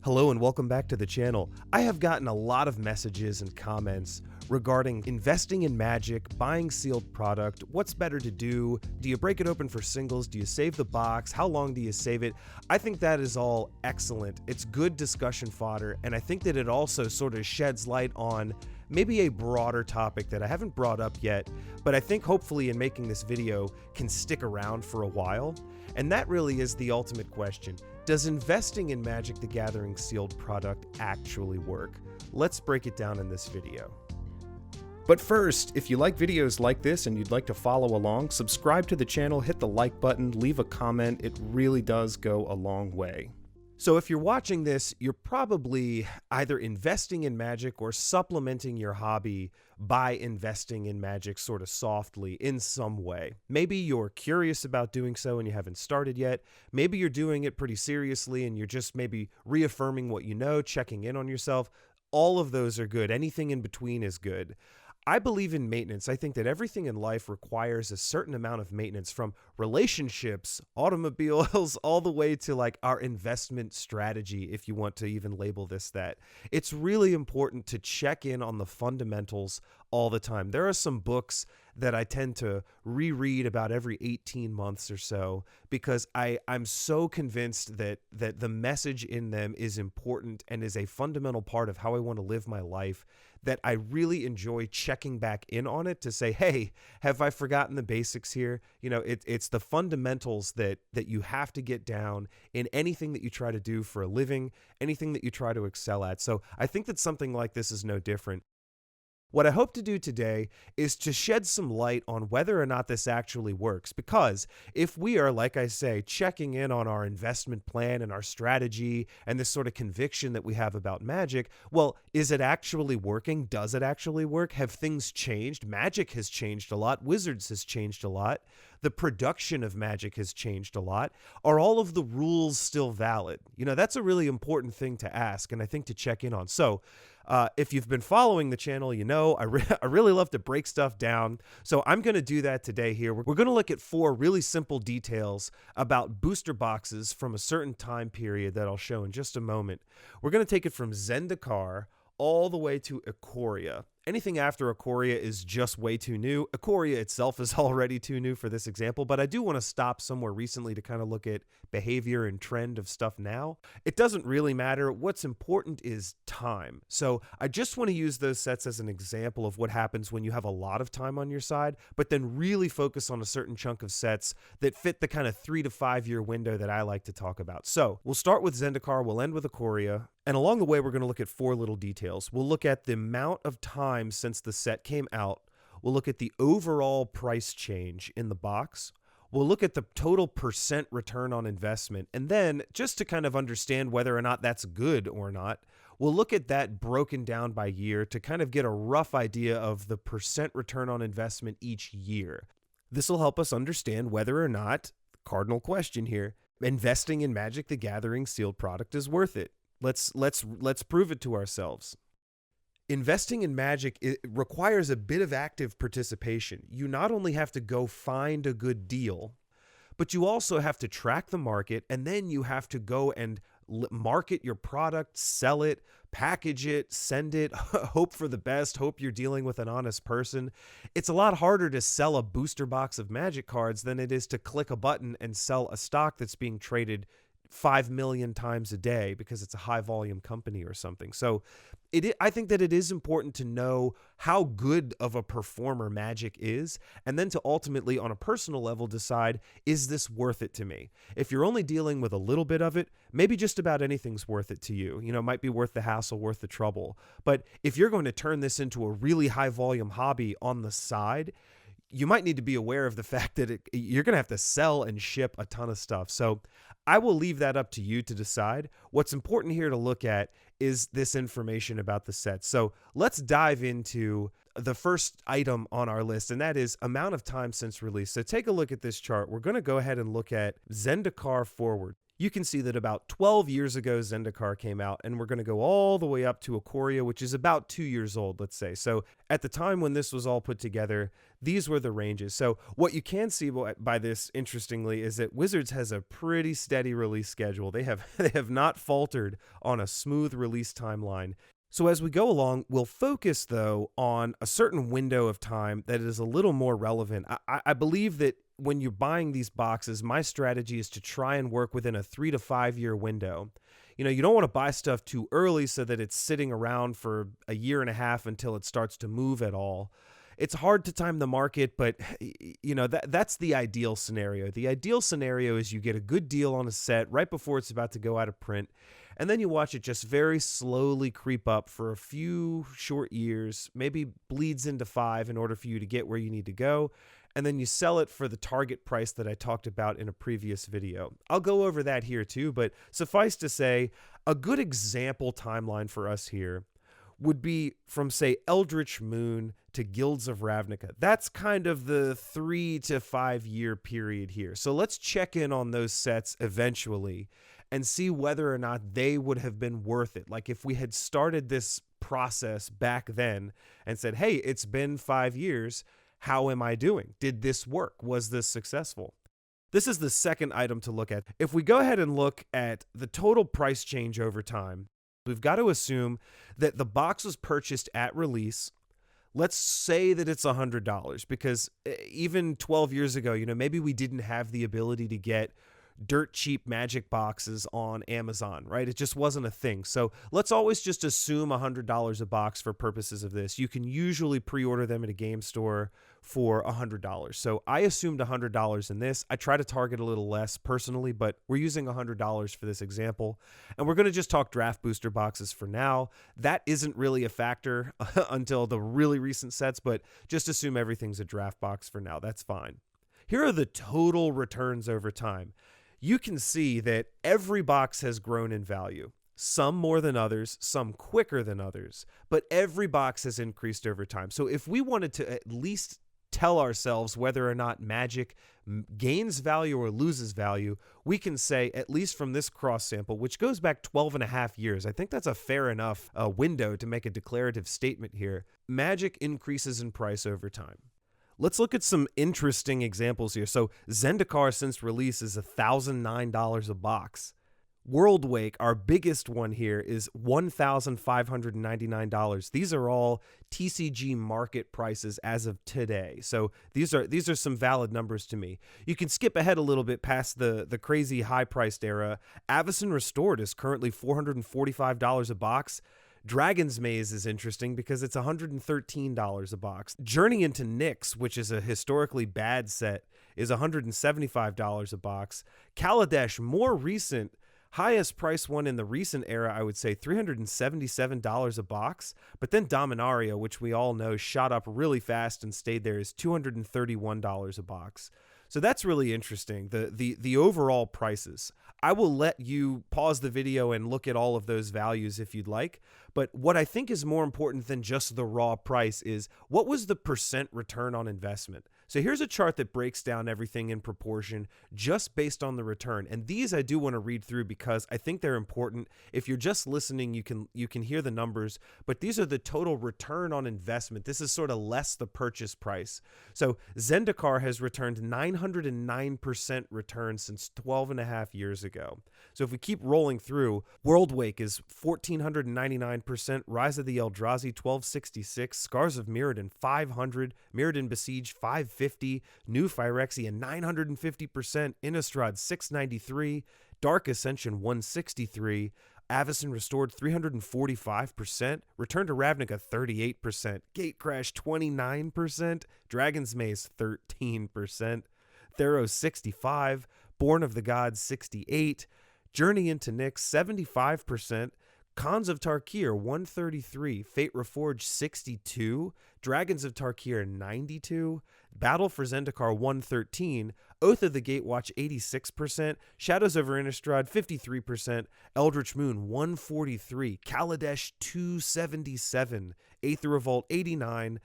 Hello and welcome back to the channel. I have gotten a lot of messages and comments regarding investing in Magic, buying sealed product, what's better to do, you break it open for singles, do you save the box, how long do you save it? I think that is all excellent. It's good discussion fodder, and I think that it also sort of sheds light on maybe a broader topic that I haven't brought up yet, but I think hopefully in making this video can stick around for a while. And that really is the ultimate question. Does investing in Magic the Gathering sealed product actually work? Let's break it down in this video. But first, if you like videos like this and you'd like to follow along, subscribe to the channel, hit the like button, leave a comment. It really does go a long way. So if you're watching this, you're probably either investing in Magic or supplementing your hobby by investing in Magic sort of softly in some way. Maybe you're curious about doing so and you haven't started yet. Maybe you're doing it pretty seriously and you're just maybe reaffirming what you know, checking in on yourself. All of those are good. Anything in between is good. I believe in maintenance. I think that everything in life requires a certain amount of maintenance, from relationships, automobiles, all the way to like our investment strategy, if you want to even label this that. It's really important to check in on the fundamentals all the time. There are some books that I tend to reread about every 18 months or so because I'm so convinced that the message in them is important and is a fundamental part of how I want to live my life, that I really enjoy checking back in on it to say, hey, have I forgotten the basics here? You know, it's the fundamentals that you have to get down in anything that you try to do for a living, anything that you try to excel at. So I think that something like this is no different. What I hope to do today is to shed some light on whether or not this actually works, because if we are, like I say, checking in on our investment plan and our strategy and this sort of conviction that we have about Magic, well, is it actually working? Does it actually work? Have things changed? Magic has changed a lot. Wizards has changed a lot. The production of Magic has changed a lot. Are all of the rules still valid? You know, that's a really important thing to ask and I think to check in on. So, if you've been following the channel, you know I really love to break stuff down. So I'm going to do that today here. We're going to look at 4 really simple details about booster boxes from a certain time period that I'll show in just a moment. We're going to take it from Zendikar all the way to Ikoria. Anything after Ikoria is just way too new. Ikoria itself is already too new for this example, but I do want to stop somewhere recently to kind of look at behavior and trend of stuff now. It doesn't really matter. What's important is time. So I just want to use those sets as an example of what happens when you have a lot of time on your side, but then really focus on a certain chunk of sets that fit the kind of 3 to 5 year window that I like to talk about. So we'll start with Zendikar, we'll end with Ikoria, and along the way we're going to look at 4 little details. We'll look at the amount of time since the set came out. We'll look at the overall price change in the box. We'll look at the total percent return on investment. And then, just to kind of understand whether or not that's good or not, we'll look at that broken down by year to kind of get a rough idea of the percent return on investment each year. This will help us understand whether or not, cardinal question here, investing in Magic the Gathering sealed product is worth it. Let's prove it to ourselves. Investing in Magic, it requires a bit of active participation. You not only have to go find a good deal, but you also have to track the market, and then you have to go and market your product, sell it, package it, send it, hope for the best, hope you're dealing with an honest person. It's a lot harder to sell a booster box of Magic cards than it is to click a button and sell a stock that's being traded 5 million times a day because it's a high volume company or something. So I think that it is important to know how good of a performer Magic is, and then to ultimately on a personal level decide, is this worth it to me? If you're only dealing with a little bit of it, maybe just about anything's worth it to you. You know, it might be worth the hassle, worth the trouble. But if you're going to turn this into a really high volume hobby on the side, you might need to be aware of the fact that you're going to have to sell and ship a ton of stuff. So I will leave that up to you to decide. What's important here to look at is this information about the set. So let's dive into the first item on our list, and that is amount of time since release. So take a look at this chart. We're going to go ahead and look at Zendikar forward. you can see that about 12 years ago, Zendikar came out, and we're going to go all the way up to Ikoria, which is about 2 years old, let's say. So at the time when this was all put together, these were the ranges. So what you can see by this, interestingly, is that Wizards has a pretty steady release schedule. They have not faltered on a smooth release timeline. So as we go along, we'll focus, though, on a certain window of time that is a little more relevant. I believe that when you're buying these boxes, my strategy is to try and work within a 3 to 5 year window. You don't want to buy stuff too early so that it's sitting around for a year and a half until it starts to move at all. It's hard to time the market, but that's the ideal scenario. The ideal scenario is you get a good deal on a set right before it's about to go out of print, and then you watch it just very slowly creep up for a few short years, maybe bleeds into 5 in order for you to get where you need to go, and then you sell it for the target price that I talked about in a previous video. I'll go over that here too, but suffice to say, a good example timeline for us here would be from, say, Eldritch Moon to Guilds of Ravnica. That's kind of the 3 to 5 year period here. So let's check in on those sets eventually and see whether or not they would have been worth it. Like if we had started this process back then and said, hey, it's been 5 years, how am I doing? Did this work? Was this successful? This is the second item to look at. If we go ahead and look at the total price change over time, we've got to assume that the box was purchased at release. Let's say that it's $100, because even 12 years ago, maybe we didn't have the ability to get dirt cheap Magic boxes on Amazon, right? It just wasn't a thing. So let's always just assume $100 a box for purposes of this. You can usually pre-order them at a game store for $100. So I assumed $100 in this. I try to target a little less personally, but we're using $100 for this example. And we're going to just talk draft booster boxes for now. That isn't really a factor until the really recent sets, but just assume everything's a draft box for now. That's fine. Here are the total returns over time. You can see that every box has grown in value. Some more than others, some quicker than others, but every box has increased over time. So if we wanted to at least tell ourselves whether or not Magic gains value or loses value, we can say, at least from this cross sample, which goes back 12 and a half years, I think that's a fair enough window to make a declarative statement here. Magic increases in price over time. Let's look at some interesting examples here. So Zendikar since release is $1,009 a box. Worldwake, our biggest one here, is $1,599. These are all TCG market prices as of today. So these are some valid numbers to me. You can skip ahead a little bit past the crazy high-priced era. Avacyn Restored is currently $445 a box. Dragon's Maze is interesting because it's $113 a box. Journey into Nyx, which is a historically bad set, is $175 a box. Kaladesh, more recent, highest price one in the recent era, I would say $377 a box. But then Dominaria, which we all know shot up really fast and stayed there, is $231 a box. So that's really interesting, the overall prices. I will let you pause the video and look at all of those values if you'd like. But what I think is more important than just the raw price is, what was the percent return on investment? So here's a chart that breaks down everything in proportion just based on the return. And these I do want to read through because I think they're important. If you're just listening, you can hear the numbers, but these are the total return on investment. This is sort of less the purchase price. So Zendikar has returned 909% return since 12 and a half years ago. So if we keep rolling through, Worldwake is 1,499%, Rise of the Eldrazi 1266, Scars of Mirrodin 500, Mirrodin Besiege 550, New Phyrexia 950%, Innistrad 693, Dark Ascension 163, Avacyn Restored 345%, Return to Ravnica 38%, Gatecrash 29%, Dragon's Maze 13%, Theros 65%, Born of the Gods 68%, Journey into Nyx 75%, Khans of Tarkir 133%, Fate Reforged 62%, Dragons of Tarkir 92%, Battle for Zendikar 113%, Oath of the Gatewatch 86%, Shadows over Innistrad 53%, Eldritch Moon 143%, Kaladesh 277%, Aether Revolt 89%,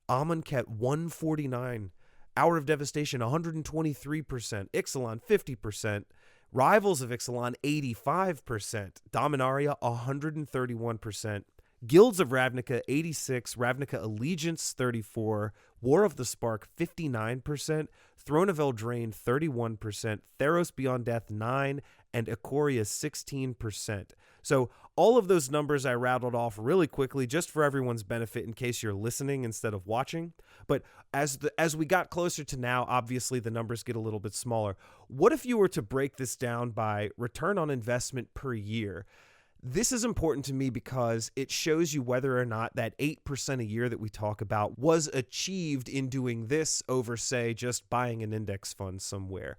Amonkhet 149%, Hour of Devastation 123%, Ixalan 50%, Rivals of Ixalan, 85%. Dominaria, 131%. Guilds of Ravnica, 86. Ravnica Allegiance, 34. War of the Spark, 59%. Throne of Eldraine, 31%. Theros Beyond Death, 9. And Ikoria, 16%. So all of those numbers I rattled off really quickly just for everyone's benefit in case you're listening instead of watching. But as we got closer to now, obviously the numbers get a little bit smaller. What if you were to break this down by return on investment per year? This is important to me because it shows you whether or not that 8% a year that we talk about was achieved in doing this over, say, just buying an index fund somewhere.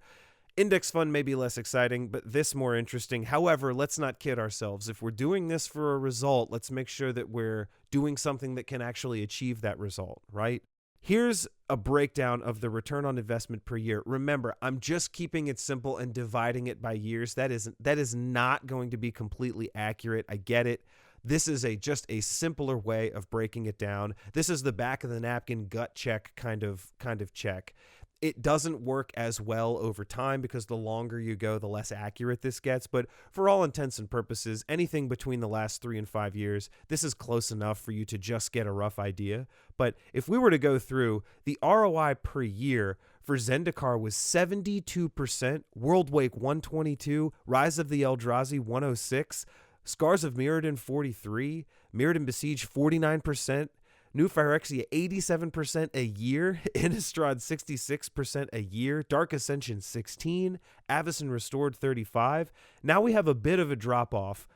Index fund may be less exciting, but this more interesting. However, let's not kid ourselves. If we're doing this for a result, let's make sure that we're doing something that can actually achieve that result, right? Here's a breakdown of the return on investment per year. Remember, I'm just keeping it simple and dividing it by years. That is not going to be completely accurate. I get it. This is just a simpler way of breaking it down. This is the back of the napkin gut check kind of check. It doesn't work as well over time because the longer you go, the less accurate this gets. But for all intents and purposes, anything between the last 3 and 5 years, this is close enough for you to just get a rough idea. But if we were to go through, the ROI per year for Zendikar was 72%, Worldwake 122, Rise of the Eldrazi 106, Scars of Mirrodin 43, Mirrodin Besiege 49%, New Phyrexia 87% a year, Innistrad 66% a year, Dark Ascension 16, Avacyn Restored 35. Now we have a bit of a drop off.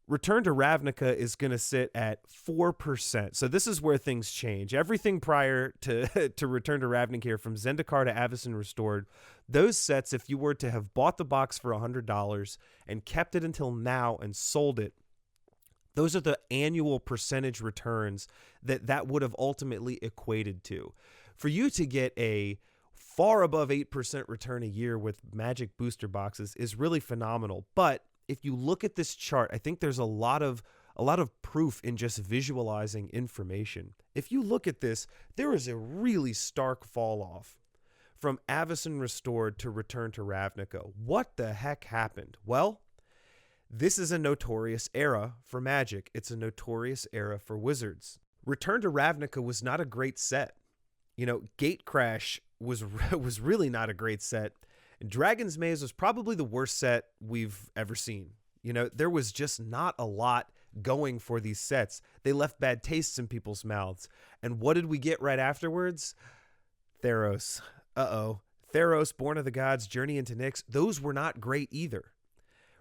Return to Ravnica is going to sit at 4%. So this is where things change. Everything prior to Return to Ravnica here, from Zendikar to Avacyn Restored, those sets, if you were to have bought the box for $100 and kept it until now and sold it, those are the annual percentage returns that would have ultimately equated to. For you to get a far above 8% return a year with Magic booster boxes is really phenomenal. But if you look at this chart, I think there's a lot of proof in just visualizing information. If you look at this, there is a really stark fall off from Avacyn Restored to Return to Ravnica. What the heck happened? Well, this is a notorious era for Magic. It's a notorious era for Wizards. Return to Ravnica was not a great set. You know, Gatecrash was really not a great set. And Dragon's Maze was probably the worst set we've ever seen. You know, there was just not a lot going for these sets. They left bad tastes in people's mouths. And what did we get right afterwards? Theros. Theros, Born of the Gods, Journey into Nyx. Those were not great either.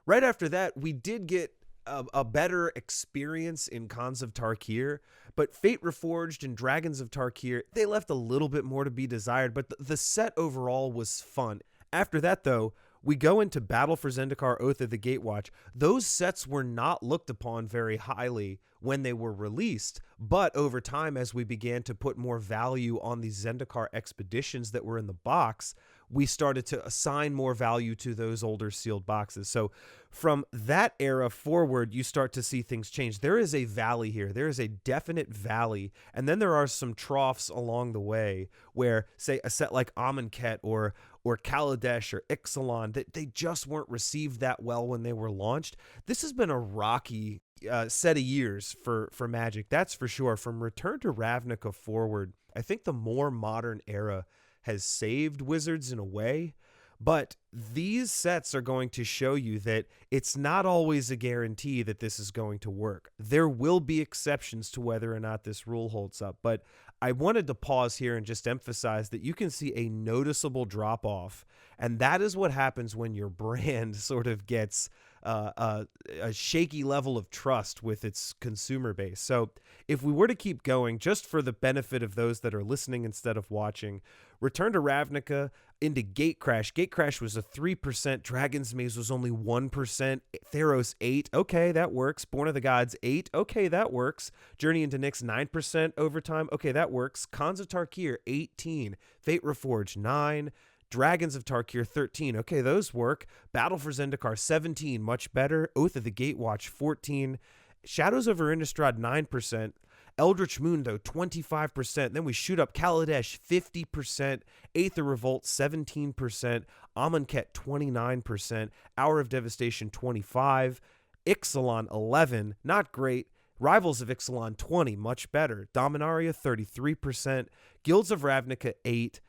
Right after that, we did get a better experience in Khans of Tarkir, but Fate Reforged and Dragons of Tarkir, they left a little bit more to be desired, but the set overall was fun. After that, though, we go into Battle for Zendikar, Oath of the Gatewatch. Those sets were not looked upon very highly when they were released, but over time, as we began to put more value on these Zendikar expeditions that were in the box, we started to assign more value to those older sealed boxes. So from that era forward, you start to see things change. There is a valley here. There is a definite valley. And then there are some troughs along the way where, say, a set like Amonkhet or Kaladesh or Ixalan, that they just weren't received that well when they were launched. This has been a rocky set of years for Magic, that's for sure. From Return to Ravnica forward, I think the more modern era has saved Wizards in a way, but these sets are going to show you that it's not always a guarantee that this is going to work. There will be exceptions to whether or not this rule holds up, but I wanted to pause here and just emphasize that you can see a noticeable drop off, and that is what happens when your brand sort of gets a shaky level of trust with its consumer base. So if we were to keep going, just for the benefit of those that are listening instead of watching, Return to Ravnica into Gatecrash. Gatecrash was a 3%. Dragon's Maze was only 1%. Theros 8. Okay, that works. Born of the Gods 8. Okay, that works. Journey into Nyx 9% over time. Okay, that works. Khans of Tarkir 18. Fate Reforged 9. Dragons of Tarkir 13. Okay, those work. Battle for Zendikar 17. Much better. Oath of the Gatewatch 14. Shadows over Innistrad 9%. Eldritch Moon, though, 25%. Then we shoot up Kaladesh, 50%. Aether Revolt, 17%. Amonkhet, 29%. Hour of Devastation, 25%. Ixalan, 11%. Not great. Rivals of Ixalan, 20%. Much better. Dominaria, 33%. Guilds of Ravnica, 8%.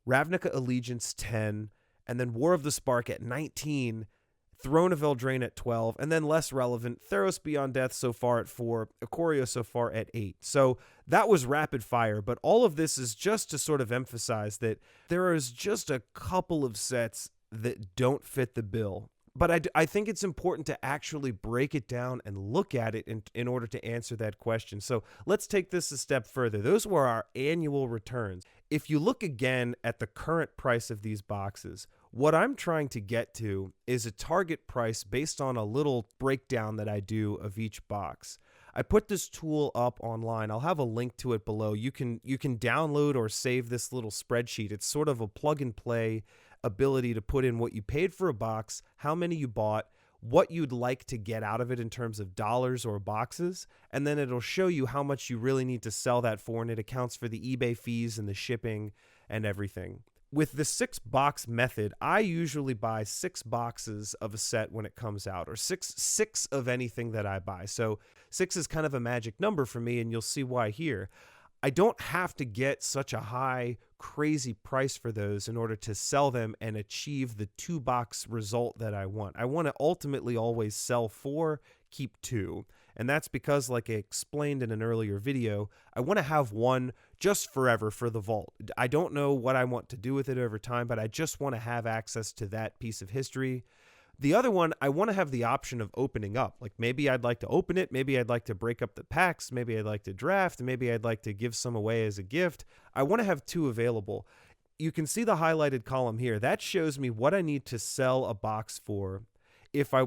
Ravnica Allegiance, 10%. And then War of the Spark at 19%. Throne of Eldraine at 12, and then less relevant, Theros Beyond Death so far at 4, Ikoria so far at 8. So that was rapid fire, but all of this is just to sort of emphasize that there is just a couple of sets that don't fit the bill. But I think it's important to actually break it down and look at it in order to answer that question. So let's take this a step further. Those were our annual returns. If you look again at the current price of these boxes, what I'm trying to get to is a target price based on a little breakdown that I do of each box. I put this tool up online. I'll have a link to it below. You can download or save this little spreadsheet. It's sort of a plug and play ability to put in what you paid for a box, how many you bought, what you'd like to get out of it in terms of dollars or boxes, and then it'll show you how much you really need to sell that for, and it accounts for the eBay fees and the shipping and everything. With the 6-box method, I usually buy 6 boxes of a set when it comes out, or six of anything that I buy. So 6 is kind of a magic number for me, and you'll see why here. I don't have to get such a high, crazy price for those in order to sell them and achieve the 2-box result that I want. I want to ultimately always sell 4, keep 2. And that's because, like I explained in an earlier video, I want to have one just forever for the vault. I don't know what I want to do with it over time, but I just want to have access to that piece of history. The other one, I want to have the option of opening up. Like maybe I'd like to open it. Maybe I'd like to break up the packs. Maybe I'd like to draft. Maybe I'd like to give some away as a gift. I want to have 2 available. You can see the highlighted column here. That shows me what I need to sell a box for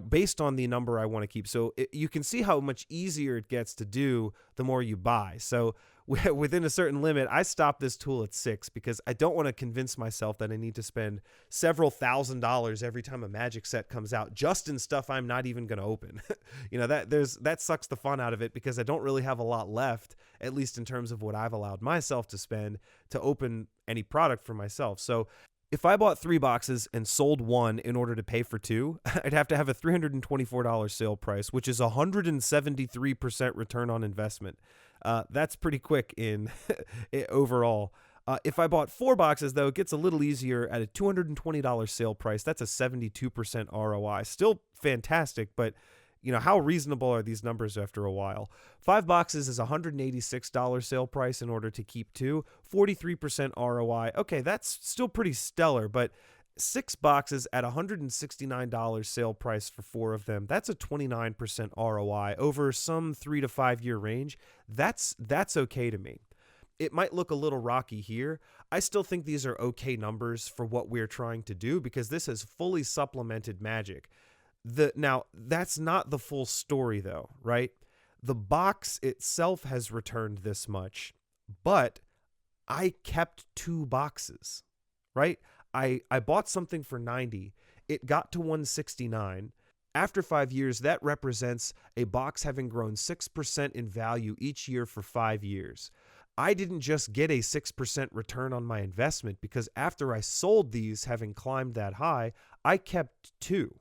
based on the number I want to keep. So you can see how much easier it gets to do the more you buy. So within a certain limit, I stop this tool at 6 because I don't want to convince myself that I need to spend several $1,000s every time a Magic set comes out just in stuff I'm not even going to open. That sucks the fun out of it because I don't really have a lot left, at least in terms of what I've allowed myself to spend to open any product for myself. So if I bought 3 boxes and sold 1 in order to pay for 2, I'd have to have a $324 sale price, which is 173% return on investment. That's pretty quick in overall. If I bought 4 boxes, though, it gets a little easier at a $220 sale price. That's a 72% ROI. Still fantastic, but how reasonable are these numbers after a while? 5 boxes is $186 sale price in order to keep 2, 43% ROI. Okay, that's still pretty stellar, but 6 boxes at $169 sale price for 4 of them, that's a 29% ROI over some 3 to 5 year range. That's okay to me. It might look a little rocky here. I still think these are okay numbers for what we're trying to do because this has fully supplemented Magic. Now, that's not the full story, though, right? The box itself has returned this much, but I kept 2 boxes, right? I bought something for 90. It got to 169. After 5 years, that represents a box having grown 6% in value each year for 5 years. I didn't just get a 6% return on my investment because after I sold these, having climbed that high, I kept 2.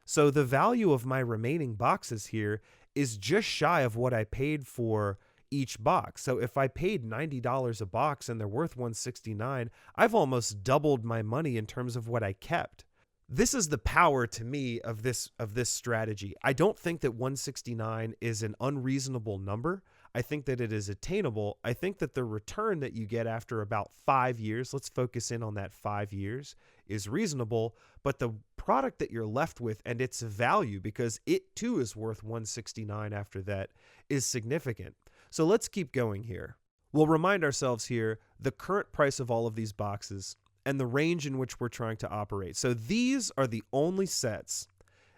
So the value of my remaining boxes here is just shy of what I paid for each box. So if I paid $90 a box and they're worth $169, I've almost doubled my money in terms of what I kept. This is the power to me of this strategy. I don't think that 169 is an unreasonable number. I think that it is attainable. I think that the return that you get after about 5 years, let's focus in on that 5 years, is reasonable, but the product that you're left with and its value, because it too is worth 169 after that, is significant. So let's keep going here. We'll remind ourselves here the current price of all of these boxes and the range in which we're trying to operate. So these are the only sets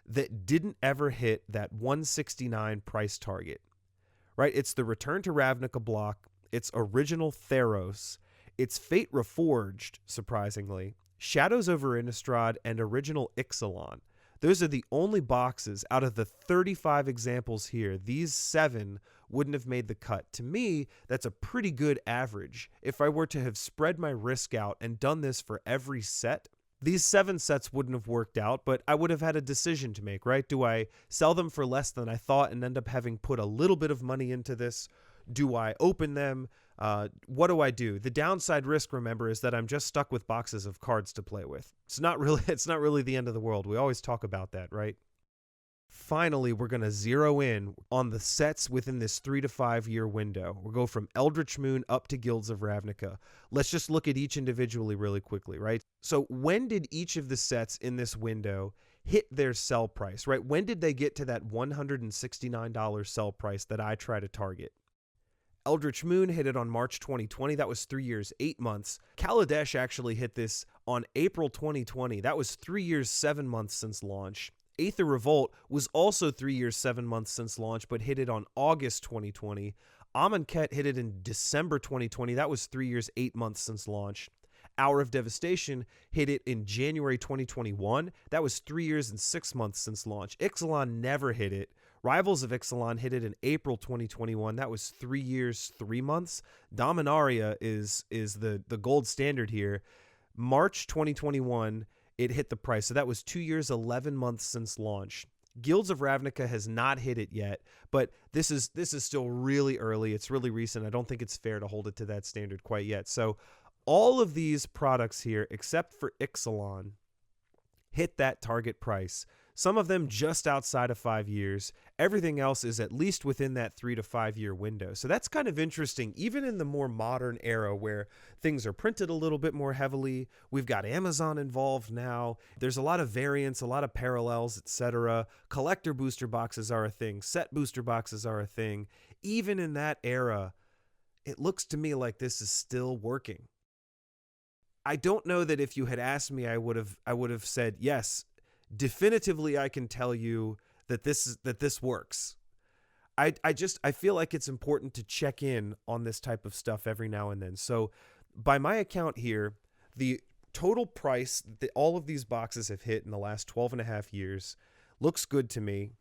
that didn't ever hit that 169 price target, right? It's the Return to Ravnica block, it's Original Theros, it's Fate Reforged, surprisingly, Shadows over Innistrad, and Original Ixalan. Those are the only boxes out of the 35 examples here. These 7 wouldn't have made the cut. To me, that's a pretty good average. If I were to have spread my risk out and done this for every set, these 7 sets wouldn't have worked out, but I would have had a decision to make, right? Do I sell them for less than I thought and end up having put a little bit of money into this? Do I open them? What do I do? The downside risk, remember, is that I'm just stuck with boxes of cards to play with. It's not really the end of the world. We always talk about that, right? Finally, we're going to zero in on the sets within this 3 to 5 year window. We'll go from Eldritch Moon up to Guilds of Ravnica. Let's just look at each individually really quickly, right? So when did each of the sets in this window hit their sell price, right? When did they get to that $169 sell price that I try to target? Eldritch Moon hit it on March 2020. That was 3 years, 8 months. Kaladesh actually hit this on April 2020. That was 3 years, 7 months since launch. Aether Revolt was also 3 years, 7 months since launch, but hit it on August 2020. Amonkhet hit it in December 2020. That was 3 years, 8 months since launch. Hour of Devastation hit it in January 2021. That was 3 years and 6 months since launch. Ixalan never hit it. Rivals of Ixalan hit it in April 2021. That was 3 years, 3 months. Dominaria is the gold standard here. March 2021, it hit the price. So that was 2 years, 11 months since launch. Guilds of Ravnica has not hit it yet, but this is still really early. It's really recent. I don't think it's fair to hold it to that standard quite yet. So all of these products here, except for Ixalan, hit that target price. Some of them just outside of 5 years. Everything else is at least within that 3 to 5 year window. So that's kind of interesting, even in the more modern era where things are printed a little bit more heavily. We've got Amazon involved now. There's a lot of variants, a lot of parallels, etc. Collector booster boxes are a thing. Set booster boxes are a thing. Even in that era, it looks to me like this is still working. I don't know that if you had asked me, I would have said yes. Definitively, I can tell you that this works. I feel like it's important to check in on this type of stuff every now and then. So by my account here, the total price that all of these boxes have hit in the last 12 and a half years looks good to me.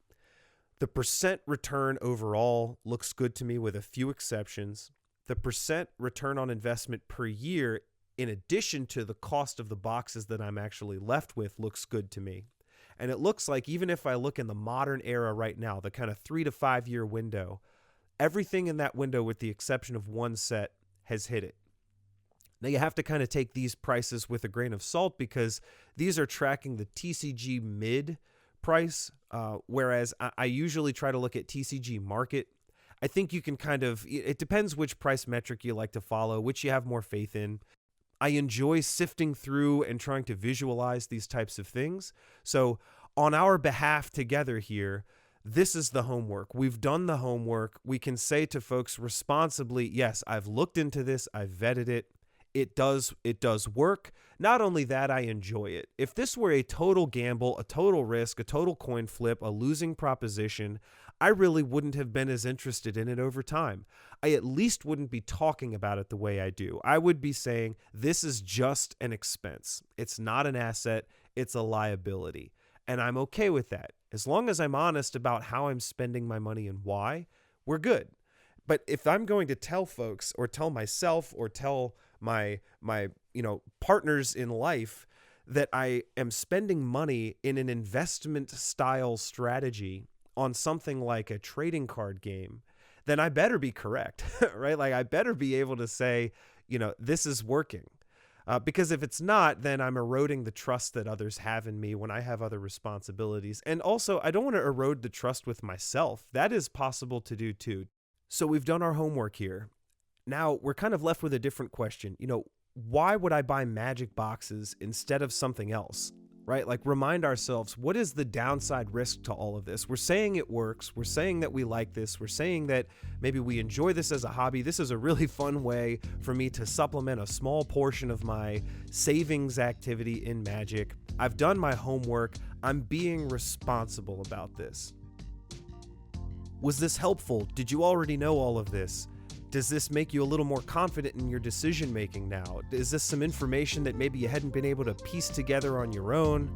The percent return overall looks good to me with a few exceptions. The percent return on investment per year, in addition to the cost of the boxes that I'm actually left with, looks good to me. And it looks like, even if I look in the modern era right now, the kind of 3 to 5 year window, everything in that window, with the exception of one set, has hit it. Now you have to kind of take these prices with a grain of salt, because these are tracking the TCG mid price, whereas I usually try to look at TCG market. I think you can it depends which price metric you like to follow, which you have more faith in. I enjoy sifting through and trying to visualize these types of things. So on our behalf together here, this is the homework. We've done the homework. We can say to folks responsibly, yes, I've looked into this. I've vetted it. It does work. Not only that, I enjoy it. If this were a total gamble, a total risk, a total coin flip, a losing proposition, I really wouldn't have been as interested in it over time. I at least wouldn't be talking about it the way I do. I would be saying this is just an expense. It's not an asset. It's a liability. And I'm okay with that. As long as I'm honest about how I'm spending my money and why, we're good. But if I'm going to tell folks, or tell myself, or tell my partners in life that I am spending money in an investment style strategy on something like a trading card game, then I better be correct, right? Like, I better be able to say, this is working. Because if it's not, then I'm eroding the trust that others have in me when I have other responsibilities. And also, I don't want to erode the trust with myself. That is possible to do too. So we've done our homework here. Now we're kind of left with a different question. Why would I buy Magic boxes instead of something else? Right? Like, remind ourselves, what is the downside risk to all of this? We're saying it works. We're saying that we like this. We're saying that maybe we enjoy this as a hobby. This is a really fun way for me to supplement a small portion of my savings activity in Magic. I've done my homework. I'm being responsible about this. Was this helpful? Did you already know all of this? Does this make you a little more confident in your decision making now? Is this some information that maybe you hadn't been able to piece together on your own?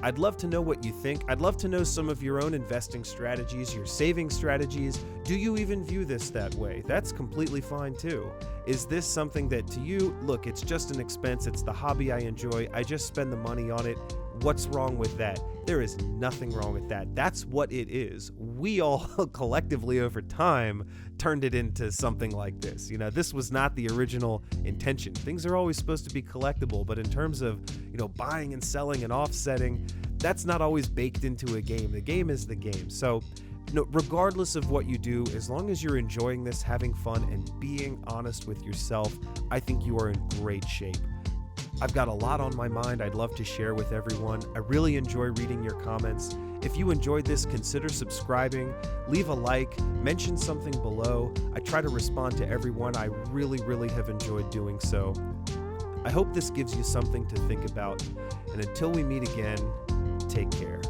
I'd love to know what you think. I'd love to know some of your own investing strategies, your saving strategies. Do you even view this that way? That's completely fine too. Is this something that to you, look, it's just an expense, it's the hobby I enjoy, I just spend the money on it. What's wrong with that? There is nothing wrong with that. That's what it is. We all collectively over time turned it into something like this. You know, this was not the original intention. Things are always supposed to be collectible, but in terms of, buying and selling and offsetting, that's not always baked into a game. The game is the game. So, regardless of what you do, as long as you're enjoying this, having fun, and being honest with yourself, I think you are in great shape. I've got a lot on my mind I'd love to share with everyone. I really enjoy reading your comments. If you enjoyed this, consider subscribing, leave a like, mention something below. I try to respond to everyone. I really, really have enjoyed doing so. I hope this gives you something to think about. And until we meet again, take care.